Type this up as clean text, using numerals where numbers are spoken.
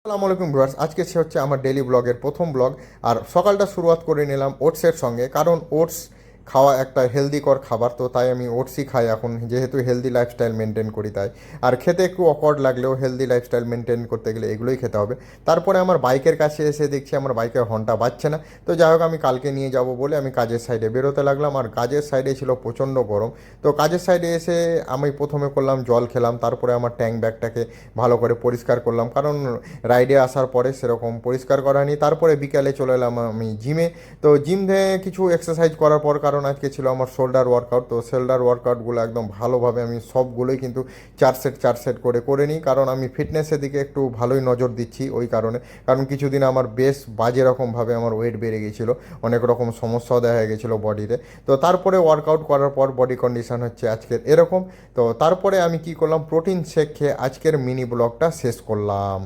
আসসালামু আলাইকুম ভিউয়ার্স, আজকে সে হচ্ছে আমার ডেইলি ব্লগের প্রথম ব্লগ। আর সকালটা শুরুয়াত করে নিলাম ওটসের সঙ্গে, কারণ ওটস খাওয়া একটা হেলদিকর খাবার, তো তাই আমি ওটসই খাই এখন, যেহেতু হেলদি লাইফস্টাইল মেনটেন করি তাই। আর খেতে একটু অকওয়ার্ড লাগলেও হেলদি লাইফস্টাইল মেনটেন করতে গেলে এগুলোই খেতে হবে। তারপরে আমার বাইকের কাছে এসে দেখছি আমার বাইকের হর্নটা বাজছে না। তো যাই হোক, আমি কালকে নিয়ে যাব বলে আমি কাজের সাইডে বেরোতে লাগলাম। আর কাজের সাইডে ছিল প্রচণ্ড গরম। তো কাজের সাইডে এসে আমি প্রথমে করলাম জল খেলাম, তারপরে আমার ট্যাঙ্ক ব্যাগটাকে ভালো করে পরিষ্কার করলাম, কারণ রাইডে আসার পরে সেরকম পরিষ্কার করা হয়নি। তারপরে বিকালে চলে এলাম আমি জিমে। তো জিম থেকে কিছু এক্সারসাইজ করার পর, কারণ আজকে ছিল আমার শোল্ডার ওয়ার্কআউট, তো শোল্ডার ওয়ার্কআউটগুলো একদম ভালোভাবে আমি সবগুলোই কিন্তু 4 সেট করে করে নিই, কারণ আমি ফিটনেসের দিকে একটু ভালোই নজর দিচ্ছি ওই কারণে। কারণ কিছুদিন আমার বেশ বাজে রকমভাবে আমার ওয়েট বেড়ে গেছিলো, অনেক রকম সমস্যাও দেখা গেছিলো বডিতে। তো তারপরে ওয়ার্কআউট করার পর বডি কন্ডিশন হচ্ছে আজকের এরকম। তো তারপরে আমি কি করলাম, প্রোটিন শেক খেয়ে আজকের মিনি ব্লগটা শেষ করলাম।